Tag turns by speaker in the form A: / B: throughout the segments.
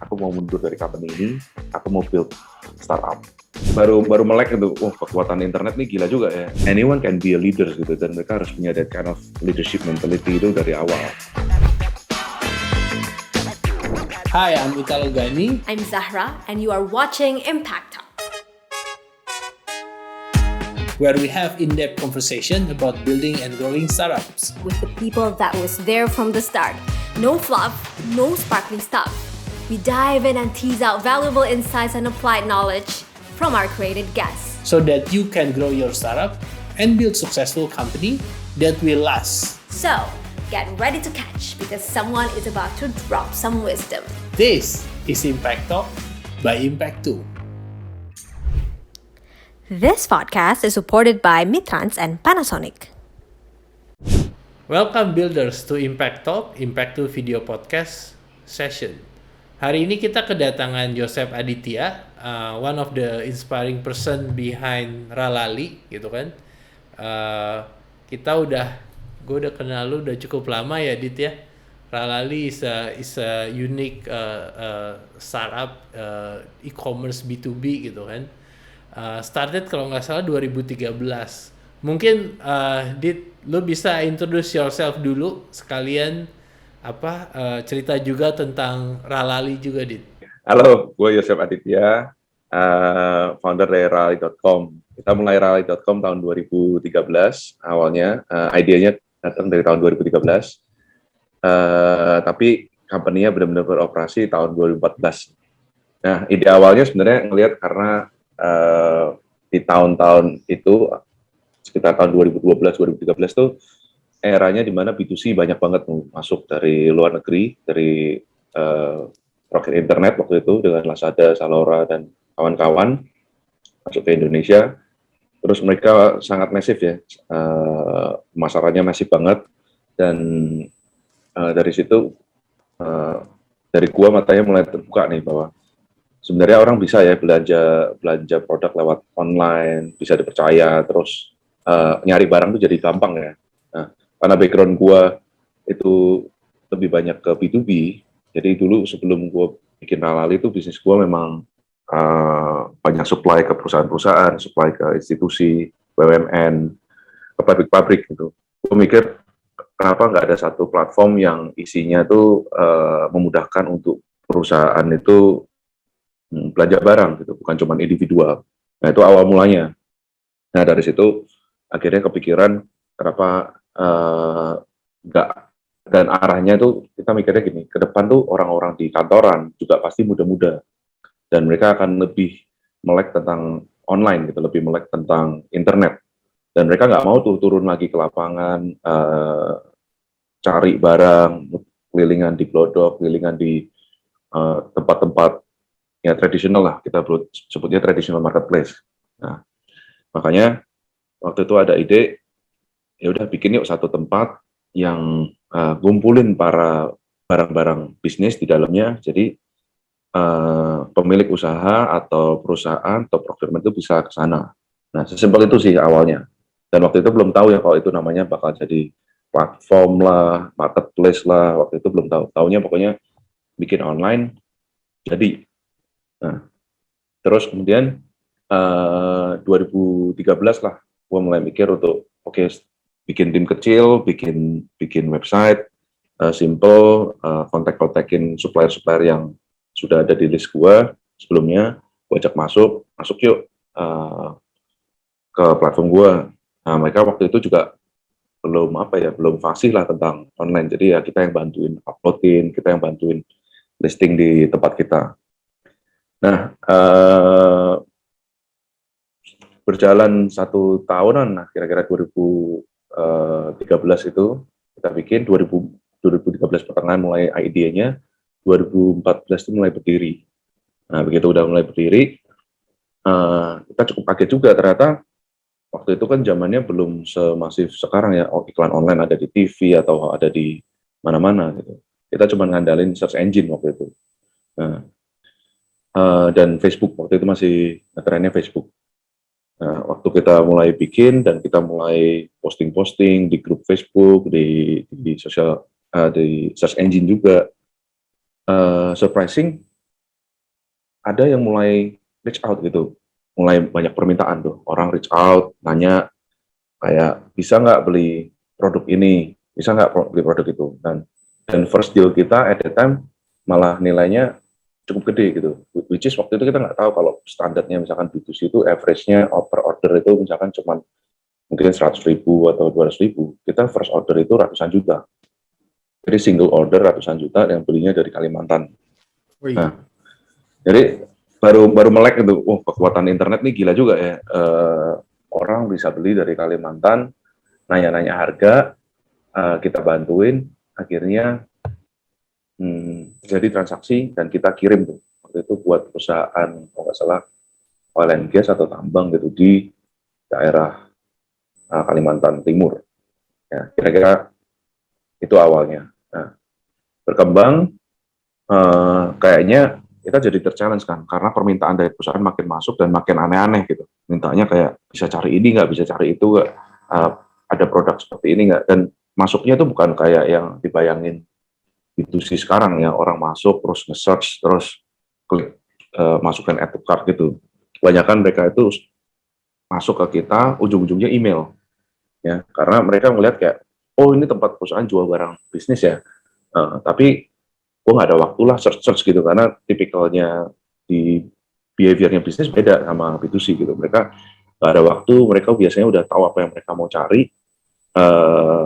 A: aku mau mundur dari company ini, aku mau build startup. Baru melek itu, kekuatan internet nih gila juga ya. Anyone can be a leader gitu, dan mereka harus punya that kind of leadership mentality itu dari awal.
B: Hi, I'm Italo Gani.
C: I'm Zahra, and you are watching Impact Talk,
B: where we have in-depth conversation about building and growing startups.
C: with the people that was there from the start. No fluff, no sparkling stuff. We dive in and tease out valuable insights and applied knowledge from our created guests.
B: So that you can grow your startup and build successful company that will last.
C: So, get ready to catch because someone is about to drop some wisdom.
B: This is Impact Talk by Impact 2.
C: This podcast is supported by Mitrans and Panasonic.
B: Welcome builders to Impact Talk, Impact 2 video podcast session. Hari ini kita kedatangan Joseph Aditya, one of the inspiring person behind Ralali, gitu kan. Gue udah kenal lu udah cukup lama ya, Dit ya. Ralali is a unique startup e-commerce B2B gitu kan. Started kalau nggak salah 2013. Mungkin Dit, lu bisa introduce yourself dulu sekalian cerita juga tentang Ralali juga, Dit.
A: Halo, gue Joseph Aditya, founder dari Ralali.com. Kita mulai Ralali.com tahun 2013 awalnya. Idenya datang dari tahun 2013. Tapi company-nya benar-benar beroperasi tahun 2014. Nah, ide awalnya sebenarnya ngelihat karena di tahun-tahun itu sekitar tahun 2012-2013 tuh eranya di mana B2C banyak banget masuk dari luar negeri, dari rocket internet waktu itu dengan Lazada, Zalora dan kawan-kawan masuk ke Indonesia. Terus mereka sangat masif ya, pemasarannya masif banget, dan dari situ dari gua matanya mulai terbuka nih bahwa sebenarnya orang bisa ya belanja produk lewat online, bisa dipercaya, terus nyari barang tuh jadi gampang ya. Nah, karena background gua itu lebih banyak ke B2B, jadi dulu sebelum gua bikin Ralali itu bisnis gua memang banyak supply ke perusahaan-perusahaan, supply ke institusi, BUMN, ke pabrik-pabrik gitu. Gua mikir kenapa nggak ada satu platform yang isinya tuh memudahkan untuk perusahaan itu belanja barang gitu, bukan cuma individual. Nah, itu awal mulanya. Nah, dari situ akhirnya kepikiran kenapa nggak, dan arahnya itu kita mikirnya gini, ke depan tuh orang-orang di kantoran juga pasti muda-muda, dan mereka akan lebih melek tentang online gitu, lebih melek tentang internet, dan mereka nggak mau tuh turun lagi ke lapangan, cari barang, kelilingan di Glodok, kelilingan di tempat-tempat ya tradisional lah, kita sebutnya traditional marketplace. Nah, makanya waktu itu ada ide, ya udah bikin yuk satu tempat yang ngumpulin para barang-barang bisnis di dalamnya. Jadi pemilik usaha atau perusahaan atau procurement itu bisa ke sana. Nah, sesimpel itu sih awalnya. Dan waktu itu belum tahu ya kalau itu namanya bakal jadi platform lah, marketplace lah. Waktu itu belum tahu. Taunya pokoknya bikin online, jadi. Nah, terus kemudian 2013 lah, gue mulai mikir untuk bikin tim kecil, bikin website, simple, kontak-kontakin supplier-supplier yang sudah ada di list gue sebelumnya, gue ajak masuk yuk ke platform gue. Nah, mereka waktu itu juga belum fasih lah tentang online, jadi ya kita yang bantuin uploadin, kita yang bantuin listing di tempat kita. Nah, berjalan 1 tahunan, nah kira-kira 2013 itu kita bikin, 2013 pertengahan mulai idenya, 2014 itu mulai berdiri. Nah, begitu udah mulai berdiri, kita cukup kaget juga, ternyata waktu itu kan zamannya belum semasif sekarang ya, iklan online ada di TV atau ada di mana-mana gitu. Kita cuma ngandalin search engine waktu itu. Nah, dan Facebook, waktu itu masih trennya Facebook. Nah, waktu kita mulai bikin dan kita mulai posting-posting di grup Facebook, di sosial, di search engine juga, surprising ada yang mulai reach out gitu, mulai banyak permintaan tuh, orang reach out, nanya kayak bisa nggak beli produk ini, bisa nggak beli produk itu, dan first deal kita at the time malah nilainya cukup gede gitu, which is waktu itu kita nggak tahu kalau standarnya misalkan B2C itu average-nya per order itu misalkan cuma mungkin 100.000 atau 200.000, kita first order itu ratusan juta, jadi single order ratusan juta yang belinya dari Kalimantan.
B: Wih.
A: Nah, jadi baru melek itu, kekuatan internet nih gila juga ya. Orang bisa beli dari Kalimantan, nanya-nanya harga, kita bantuin, akhirnya jadi transaksi dan kita kirim tuh. Waktu itu buat perusahaan, kalau nggak salah, oil and gas atau tambang gitu di daerah Kalimantan Timur. Ya, kira-kira itu awalnya. Nah, berkembang, kayaknya kita jadi ter-challenge kan, karena permintaan dari perusahaan makin masuk dan makin aneh-aneh gitu. Mintanya kayak bisa cari ini nggak, bisa cari itu nggak, ada produk seperti ini nggak, dan masuknya itu bukan kayak yang dibayangin B2C sekarang ya, orang masuk terus nge-search, terus klik, masukkan add to cart gitu. Kebanyakan mereka itu masuk ke kita, ujung-ujungnya email. Ya, karena mereka melihat kayak, oh ini tempat perusahaan jual barang bisnis ya, tapi nggak ada waktu lah search gitu, karena tipikalnya di behaviornya bisnis beda sama B2C gitu. Mereka nggak ada waktu, mereka biasanya udah tahu apa yang mereka mau cari,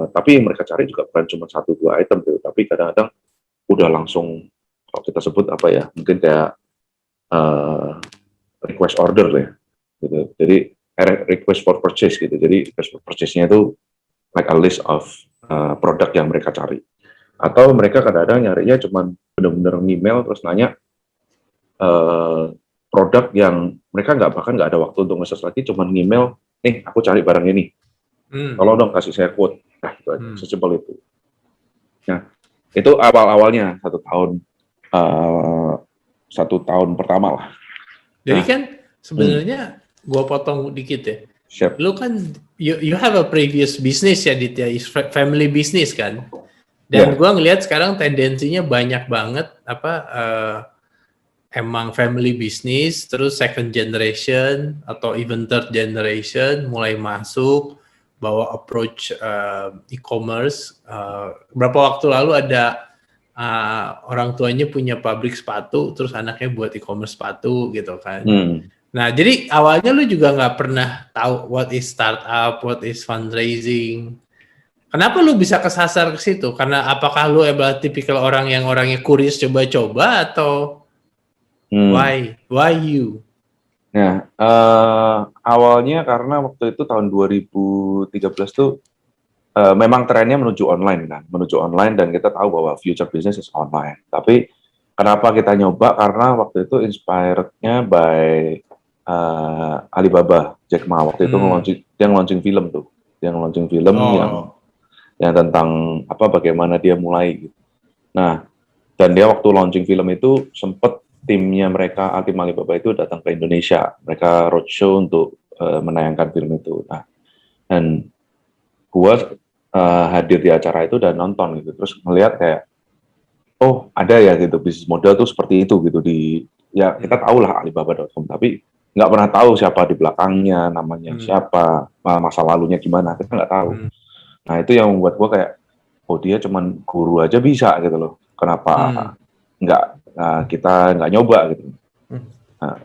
A: tapi yang mereka cari juga bukan cuma 1-2 item gitu, tapi kadang-kadang udah langsung, kalau kita sebut apa ya, mungkin kayak request order ya, gitu. Jadi request for purchase gitu. Jadi request for purchase-nya itu like a list of produk yang mereka cari. Atau mereka kadang-kadang nyarinya cuma benar-benar email terus nanya produk yang mereka bahkan nggak ada waktu untuk nge-search lagi, cuma email, nih aku cari barang ini, tolong dong kasih saya quote. Nah, itu aja, sesimpel itu. Nah, itu awal-awalnya 1 tahun pertama lah.
B: Jadi kan sebenarnya gua potong dikit ya.
A: Siap.
B: Lu kan you have a previous business ya Dit ya, family business kan. Dan gua ngelihat sekarang tendensinya banyak banget emang family business, terus second generation atau even third generation mulai masuk, bawa approach e-commerce. Berapa waktu lalu ada orang tuanya punya pabrik sepatu, terus anaknya buat e-commerce sepatu gitu kan. Nah, jadi awalnya lu juga nggak pernah tahu what is startup, what is fundraising. Kenapa lu bisa kesasar ke situ? Karena apakah lu adalah tipikal orang yang orangnya curious coba-coba atau why you?
A: Nah, awalnya karena waktu itu tahun 2013 tuh memang trennya menuju online kan, dan kita tahu bahwa future business is online. Tapi kenapa kita nyoba? Karena waktu itu inspired-nya by Alibaba, Jack Ma. Waktu itu dia launching film tuh, yang tentang bagaimana dia mulai gitu. Nah, dan dia waktu launching film itu sempet timnya mereka, tim Alibaba itu datang ke Indonesia. Mereka roadshow untuk menayangkan film itu. Nah, dan gua hadir di acara itu dan nonton gitu. Terus ngelihat kayak, oh ada ya gitu, bisnis model tuh seperti itu gitu. Ya kita tahu lah Alibaba.com, tapi nggak pernah tahu siapa di belakangnya, namanya siapa, masa lalunya gimana, kita nggak tahu. Nah itu yang membuat gue kayak, oh dia cuman guru aja bisa gitu loh, kenapa kita nggak nyoba gitu. Nah,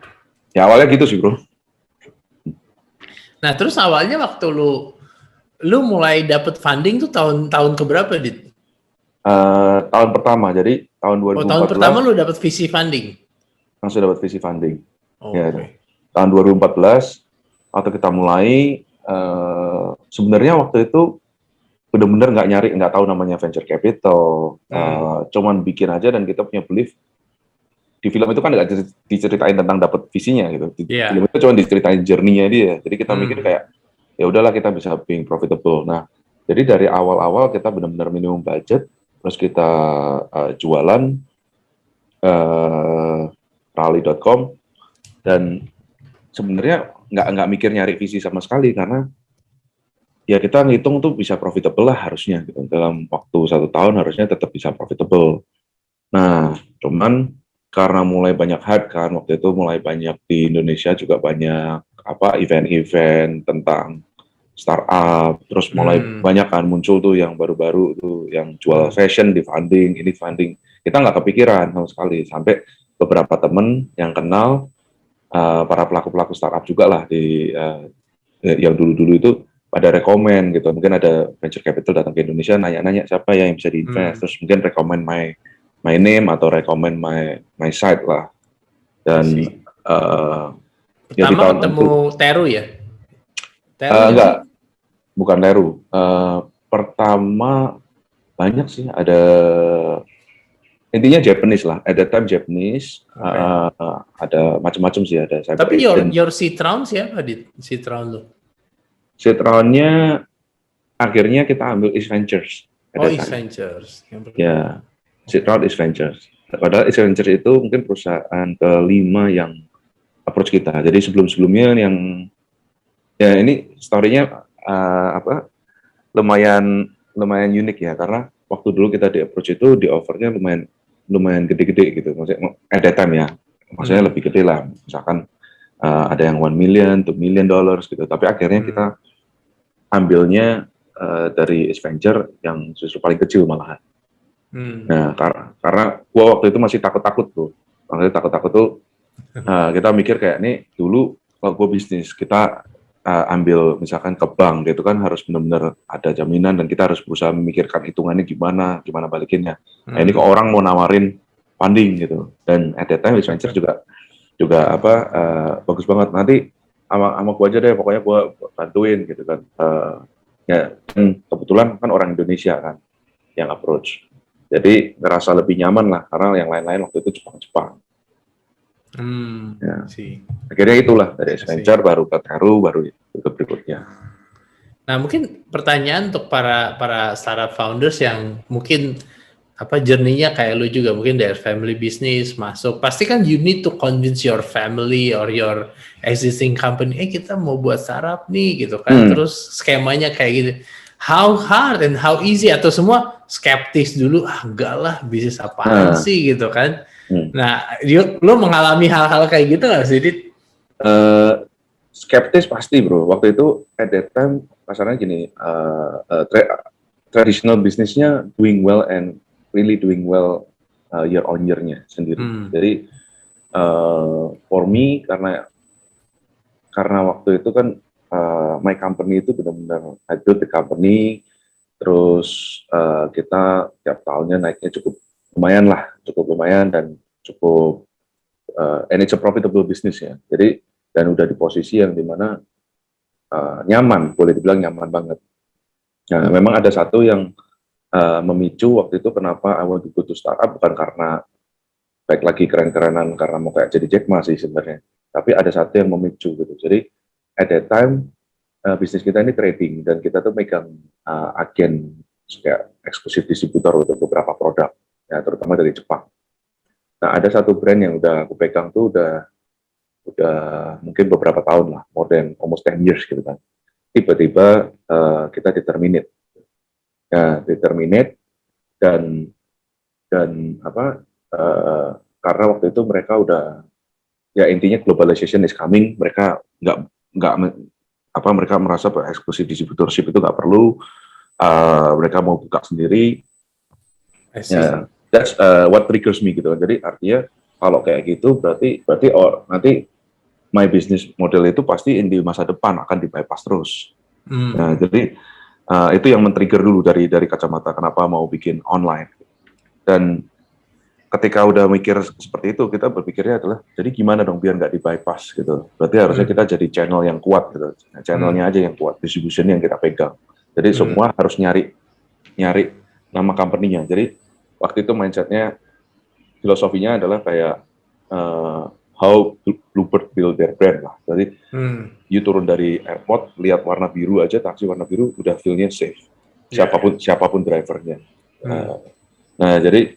A: ya awalnya gitu sih bro.
B: Nah terus awalnya waktu lu mulai dapat funding tuh tahun keberapa Dit?
A: Tahun pertama, jadi tahun 2014.
B: Tahun pertama lu dapat VC funding?
A: Langsung dapat VC funding. Ya,
B: Okay.
A: tahun 2014 waktu kita mulai, sebenarnya waktu itu benar-benar nggak tahu namanya venture capital, cuman bikin aja, dan kita punya belief di film itu kan nggak diceritain tentang dapat visinya gitu. Film itu cuma diceritain journey-nya dia. Jadi kita mikir kayak ya udahlah kita bisa being profitable. Nah, jadi dari awal-awal kita benar-benar minimum budget, terus kita jualan rally.com, dan sebenarnya nggak mikir nyari visi sama sekali, karena ya kita ngitung tuh bisa profitable lah harusnya gitu. Dalam waktu 1 tahun harusnya tetap bisa profitable. Nah, cuman karena mulai banyak hype kan, waktu itu mulai banyak di Indonesia juga banyak event-event tentang startup, terus mulai banyak kan muncul tuh yang baru-baru tuh yang jual fashion di funding, ini funding. Kita nggak kepikiran sama sekali, sampai beberapa temen yang kenal para pelaku-pelaku startup juga lah yang dulu-dulu itu pada rekomen gitu. Mungkin ada venture capital datang ke Indonesia nanya-nanya siapa yang bisa diinvest, terus mungkin rekomen my name atau rekomen my site lah. Dan
B: pertama ketemu Teru ya?
A: Enggak, bukan Teru. Pertama banyak sih, ada intinya Japanese lah. At that time Japanese, ada macam-macam sih, ada.
B: Tapi your seed round siapa di seed round lo?
A: Seed round-nya akhirnya kita ambil East Ventures.
B: East Ventures.
A: Ya, seed round East Ventures. Padahal East Ventures itu mungkin perusahaan kelima yang approach kita. Jadi sebelum-sebelumnya yang ya ini story-nya lumayan unik ya, karena waktu dulu kita di approach itu di offernya lumayan gede-gede gitu, maksudnya at that time ya, maksudnya lebih gede lah, misalkan ada yang $1 million, $2 million gitu, tapi akhirnya kita ambilnya dari East Venture yang justru paling kecil malahan. Nah, karena gua waktu itu masih takut-takut tuh, maksudnya takut-takut tuh kita mikir kayak nih dulu kalau gua bisnis kita ambil misalkan ke bank, itu kan harus benar-benar ada jaminan dan kita harus berusaha memikirkan hitungannya gimana balikinnya. Nah, ini kok orang mau nawarin funding gitu, dan at that time East Venture juga bagus banget. Nanti sama gua aja deh, pokoknya gua bantuin gitu kan. Ya, dan kebetulan kan orang Indonesia kan yang approach, jadi ngerasa lebih nyaman lah, karena yang lain-lain waktu itu Jepang. Ya. Akhirnya itulah dari Venture baru ke Teru, baru ke berikutnya.
B: Nah, mungkin pertanyaan untuk para startup founders yang mungkin journey-nya kayak lu juga, mungkin dari family business masuk, pasti kan you need to convince your family or your existing company, kita mau buat startup nih gitu kan, terus skemanya kayak gitu. How hard and how easy, atau semua skeptis dulu, enggak lah bisnis apaan sih gitu kan. Nah, lo mengalami hal-hal kayak gitu nggak sih, Dit?
A: Skeptis pasti bro. Waktu itu at that time pasarnya gini, traditional bisnisnya doing well and really doing well year on year-nya sendiri. Jadi for me karena waktu itu kan my company itu benar-benar I built the company, terus kita tiap tahunnya naiknya cukup lumayan dan cukup and it's a profitable business ya. Jadi dan udah di posisi yang dimana nyaman, boleh dibilang nyaman banget. Nah, memang ada satu yang memicu waktu itu kenapa I want to go to startup, bukan karena baik lagi keren-kerenan karena mau kayak jadi Jack Ma sih sebenarnya, tapi ada satu yang memicu gitu. Jadi at that time bisnis kita ini trading, dan kita tuh megang agen kayak eksklusif distributor untuk beberapa produk ya, terutama dari Jepang. Nah, ada satu brand yang udah aku pegang tuh udah mungkin beberapa tahun lah, more than almost 10 years gitu kan. Tiba-tiba kita terminate dan karena waktu itu mereka udah, ya intinya globalization is coming, mereka mereka merasa eksklusif distributorship itu nggak perlu, mereka mau buka sendiri. Ya, that's what triggers me gitu. Jadi artinya kalau kayak gitu berarti nanti my business model itu pasti di masa depan akan di bypass terus. Nah, jadi itu yang men-trigger dulu dari kacamata kenapa mau bikin online. Dan ketika udah mikir seperti itu, kita berpikirnya adalah jadi gimana dong biar nggak di bypass gitu. Berarti harusnya kita jadi channel yang kuat gitu. Nah, channelnya aja yang kuat, distribution yang kita pegang. Jadi semua harus nyari nama company-nya. Jadi waktu itu mindsetnya, filosofinya adalah kayak how Bluebird build their brand lah. Jadi you turun dari airport, lihat warna biru aja, taksi warna biru, udah feel-nya safe. Siapapun drivernya. Nah, jadi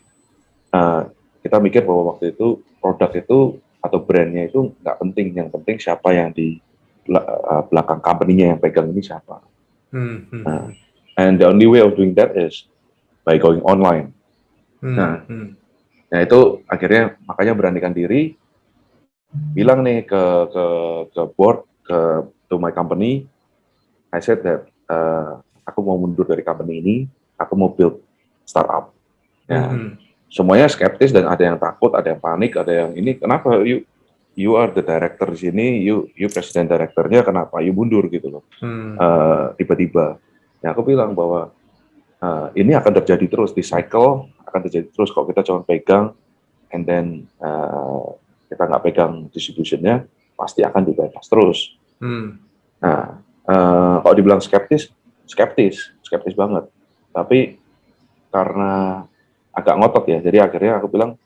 A: kita mikir bahwa waktu itu produk itu atau brandnya itu nggak penting, yang penting siapa yang di belakang company-nya yang pegang ini siapa. And the only way of doing that is by going online. Nah itu akhirnya makanya beranikan diri, bilang nih ke board, to my company, I said that aku mau mundur dari company ini, aku mau build startup. Ya, semuanya skeptis dan ada yang takut, ada yang panik, ada yang ini kenapa you are the director di sini, you president directornya, kenapa you mundur gitu loh, tiba-tiba. Ya aku bilang bahwa ini akan terjadi terus di cycle, akan terjadi terus kalau kita cuma pegang, and then kita nggak pegang distributionnya, pasti akan dibebas terus. Nah, kalau dibilang skeptis banget. Tapi karena agak ngotot ya, jadi akhirnya aku bilang,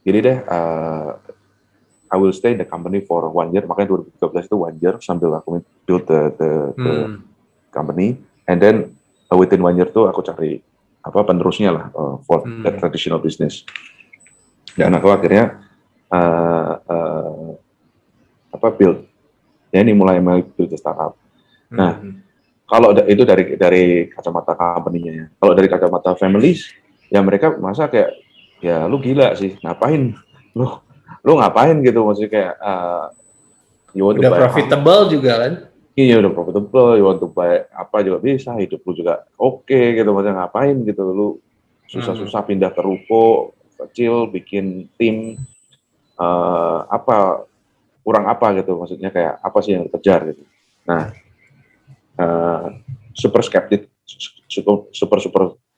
A: gini deh, I will stay in the company for 1 year, makanya 2013 itu 1 year sambil aku build the company, and then within 1 year tuh aku cari penerusnya lah for the traditional business. Dan aku akhirnya build. Ya ini mulai build the startup. Nah, kalau itu dari kacamata company-nya ya. Kalau dari kacamata families, ya mereka masa kayak, ya lu gila sih, ngapain? Lu ngapain gitu, maksudnya kayak
B: udah profitable juga kan?
A: Iya udah profitable, you want to buy apa juga bisa, hidup lu juga oke gitu, maksudnya ngapain gitu, lu susah-susah pindah ke ruko kecil, bikin tim, kurang apa gitu, maksudnya kayak apa sih yang dikejar gitu. Nah, super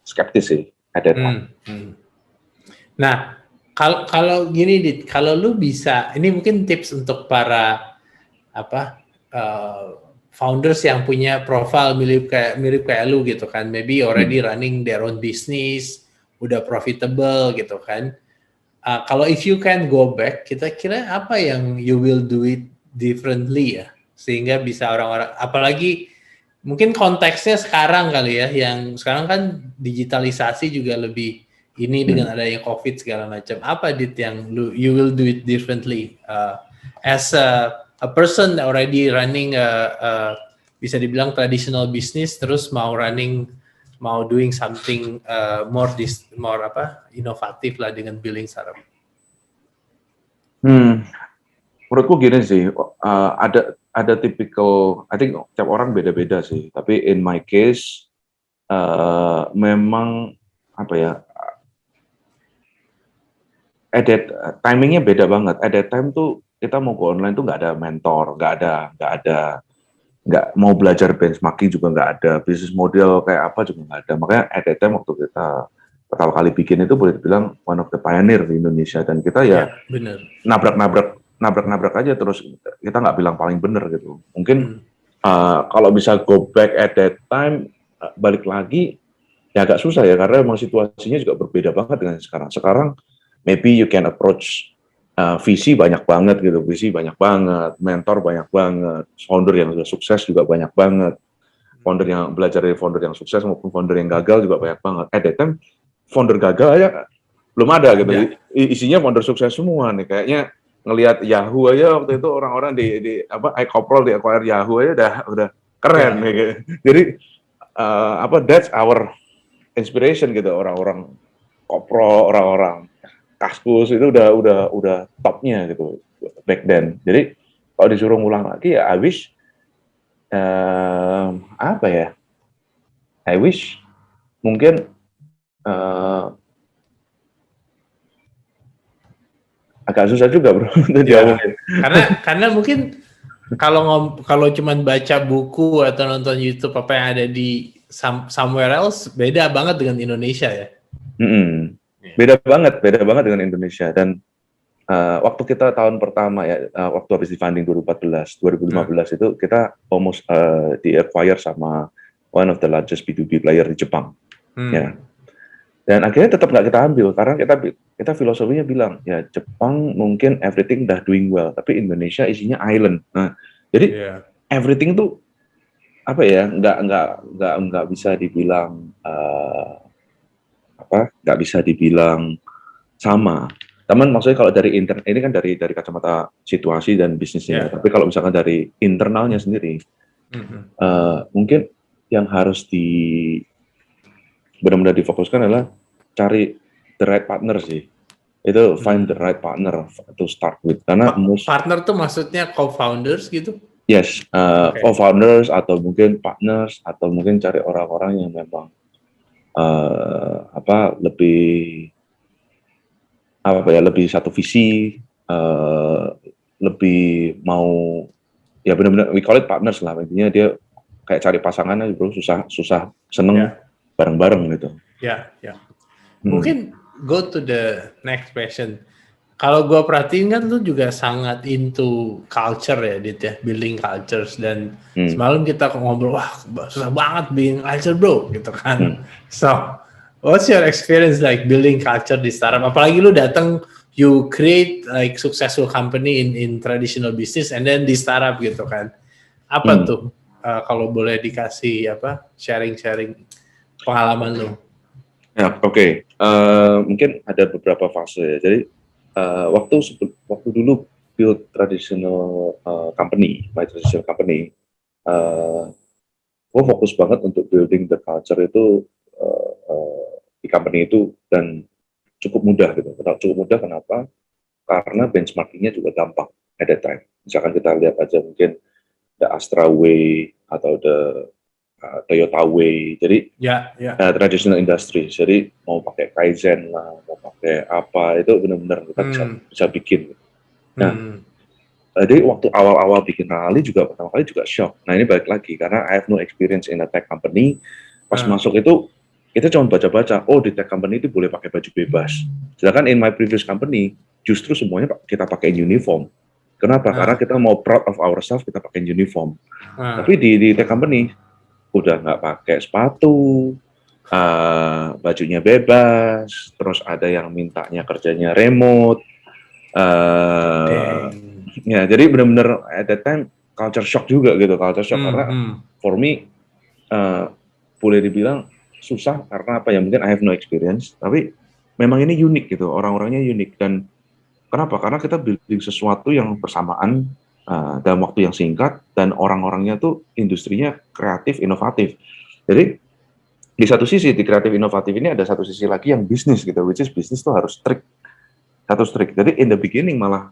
A: skeptis sih ada.
B: Nah, kalau gini Dit, kalau lu bisa, ini mungkin tips untuk para founders yang punya profile mirip kayak lu gitu kan, maybe already running their own business, udah profitable gitu kan. Kalau if you can go back, kita kira apa yang you will do it differently ya, sehingga bisa orang-orang, apalagi mungkin konteksnya sekarang kali ya, yang sekarang kan digitalisasi juga lebih ini dengan adanya COVID segala macam. Apa Dit yang you will do it differently as a person that already running bisa dibilang traditional business, terus mau doing something more inovatif lah dengan building startup.
A: Menurutku gini sih, ada typical, I think tiap orang beda-beda sih. Tapi in my case memang timingnya beda banget. At that time tuh kita mau go online tuh nggak ada mentor, nggak mau belajar benchmarking juga nggak ada, bisnis model kayak apa juga nggak ada. Makanya at that time waktu kita pertama kali bikin itu boleh dibilang one of the pioneer di Indonesia, dan kita ya nabrak aja terus, kita nggak bilang paling bener gitu. Mungkin kalau bisa go back at that time, balik lagi ya agak susah ya, karena memang situasinya juga berbeda banget dengan sekarang. Sekarang maybe you can approach visi banyak banget gitu, mentor banyak banget, founder yang sudah sukses juga banyak banget, founder yang belajar dari founder yang sukses maupun founder yang gagal juga banyak banget. At that time founder gagal aja belum ada gitu, isinya founder sukses semua nih. Kayaknya ngelihat Yahoo aja waktu itu, orang-orang di iCoprol di acquire Yahoo aja udah keren nih. Jadi that's our inspiration gitu, orang-orang Kopro, orang-orang Kaskus itu udah topnya gitu back then. Jadi kalau disuruh ngulang lagi ya I wish mungkin agak susah juga bro untuk diomongin.
B: Karena mungkin kalau cuman baca buku atau nonton YouTube apa yang ada di somewhere else, beda banget dengan Indonesia ya.
A: Beda banget dengan Indonesia. Dan waktu kita tahun pertama ya, waktu habis di funding 2015 itu kita almost di-acquire sama one of the largest B2B player di Jepang. Ya. Dan akhirnya tetap nggak kita ambil, karena kita filosofinya bilang, ya Jepang mungkin everything udah doing well, tapi Indonesia isinya island. Nah, jadi everything tuh nggak bisa dibilang nggak bisa dibilang sama. Teman, maksudnya kalau dari ini kan dari kacamata situasi dan bisnisnya, tapi kalau misalkan dari internalnya sendiri, mungkin yang harus benar-benar difokuskan adalah cari the right partner sih. Itu find the right partner to start with. Karena
B: Partner tuh maksudnya co-founders gitu?
A: yes, co-founders atau mungkin partners atau mungkin cari orang-orang yang memang lebih satu visi, lebih mau ya benar-benar we call it partners lah, intinya dia kayak cari pasangannya bro, susah seneng bareng-bareng gitu.
B: Mungkin go to the next question. Kalau gue perhatiin kan lu juga sangat into culture ya, Dit ya, building cultures, dan semalam kita ngobrol, wah susah banget bikin culture bro, gitu kan. So, what's your experience like building culture di startup? Apalagi lu datang, you create like successful company in traditional business, and then di startup gitu kan. Apa tuh? Kalau boleh dikasih sharing pengalaman lu?
A: Ya, oke. Mungkin ada beberapa fase. Jadi waktu dulu build traditional company, my traditional company, gue fokus banget untuk building the culture itu di company itu, dan cukup mudah gitu. Cukup mudah kenapa? Karena benchmarkingnya juga gampang at that time. Misalkan kita lihat aja mungkin the Astra Way atau the Toyota Way, jadi traditional industry, jadi mau pakai Kaizen lah, mau pakai apa, itu benar-benar kita bisa bikin. Nah, jadi waktu awal-awal bikin Rally juga pertama kali juga shock. Nah ini balik lagi, karena I have no experience in a tech company, pas masuk itu, kita cuma baca-baca, oh di tech company itu boleh pakai baju bebas. Sedangkan in my previous company, justru semuanya kita pakai uniform. Kenapa? Karena kita mau proud of ourselves, kita pakai uniform. Tapi di tech company, udah nggak pakai sepatu, bajunya bebas, terus ada yang mintanya kerjanya remote, ya jadi benar-benar at that time culture shock juga gitu, karena for me boleh dibilang susah karena apa ya, mungkin I have no experience, tapi memang ini unik gitu, orang-orangnya unik. Dan kenapa? Karena kita building sesuatu yang bersamaan dalam waktu yang singkat, dan orang-orangnya tuh industrinya kreatif, inovatif. Jadi di satu sisi di kreatif inovatif ini ada satu sisi lagi yang bisnis gitu, which is bisnis tuh harus strict. Jadi in the beginning malah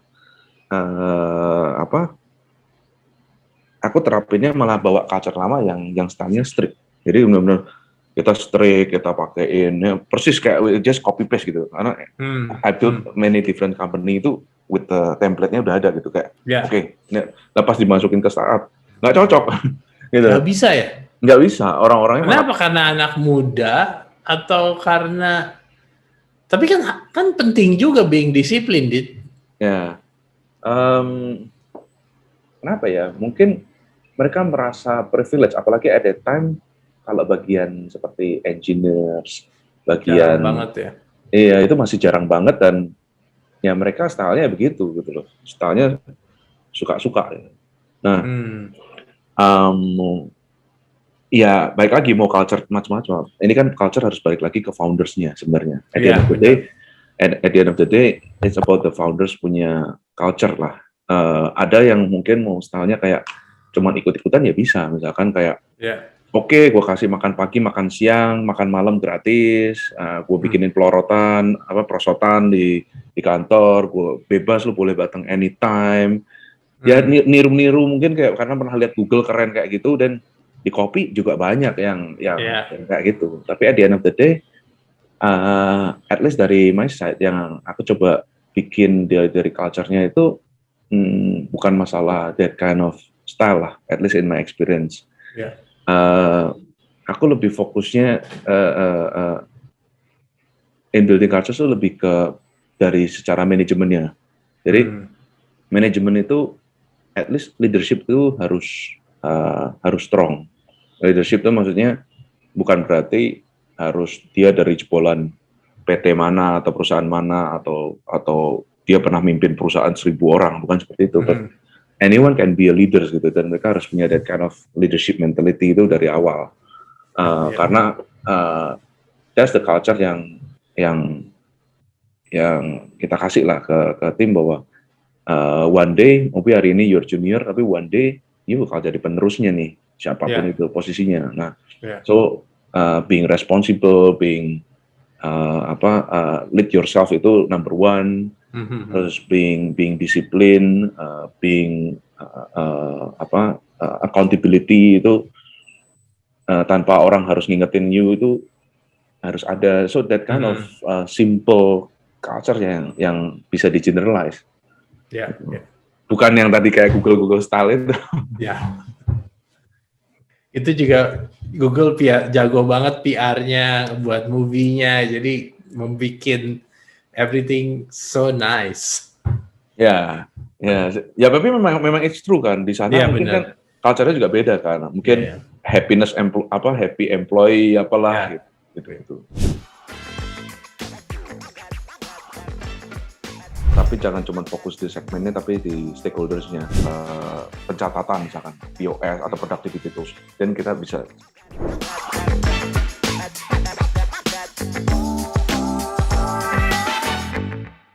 A: aku terapinnya malah bawa culture lama yang stylenya strict. Jadi benar-benar kita strict, kita pakaiin ya, persis kayak just copy paste gitu. Karena I built many different company itu with the template-nya udah ada gitu, kayak oke, lepas dimasukin ke startup nggak cocok gitu.
B: Nggak bisa ya?
A: Nggak bisa, orang-orangnya
B: kenapa? Karena anak muda atau karena, tapi kan penting juga being disiplin, Dit.
A: Ya, kenapa ya? Mungkin mereka merasa privilege, apalagi at that time kalau bagian seperti engineers, bagian
B: jarang banget ya.
A: Iya, itu masih jarang banget, dan ya mereka stylenya begitu gitu loh, stylenya suka-suka. Nah, ya baik lagi mau culture macam-macam. Ini kan culture harus balik lagi ke foundersnya sebenarnya. At the end of the day, it's about the founders punya culture lah. Ada yang mungkin mau stylenya kayak cuman ikut-ikutan ya bisa, misalkan kayak oke, gue kasih makan pagi, makan siang, makan malam gratis, gue bikinin pelorotan, prosotan di kantor, gue bebas, lu boleh datang anytime. Ya niru-niru mungkin kayak karena pernah lihat Google keren kayak gitu, dan di copy juga banyak yang kayak gitu. Tapi at the end of the day, at least dari my side yang aku coba bikin dari culture-nya itu bukan masalah that kind of style lah, at least in my experience. Aku lebih fokusnya in building culture itu lebih ke dari secara manajemennya. Jadi manajemen itu at least leadership itu harus strong. Leadership itu maksudnya bukan berarti harus dia dari jebolan PT mana atau perusahaan mana atau dia pernah mimpin perusahaan 1.000 orang, bukan seperti itu. But anyone can be a leader gitu, dan mereka harus punya that kind of leadership mentality itu dari awal. Karena that's the culture yang kita kasih lah ke tim, bahwa one day, mungkin hari ini you're junior, tapi one day you bakal jadi penerusnya nih, siapapun itu posisinya. Nah, so being responsible, being lead yourself itu number one, terus being discipline, being accountability itu tanpa orang harus ngingetin you itu harus ada. So that kind of simple culture yang bisa di generalize.
B: Ya.
A: Bukan yang tadi kayak Google style itu.
B: Ya. Itu juga Google jago banget PR-nya buat movie-nya, jadi membikin everything so nice.
A: Ya, tapi memang it's true kan di sana mungkin kan culture-nya juga beda kan. Mungkin happy employee apalah gitu. Tapi jangan cuma fokus di segmennya, tapi di stakeholders-nya, pencatatan misalkan POS atau productivity tools, dan kita bisa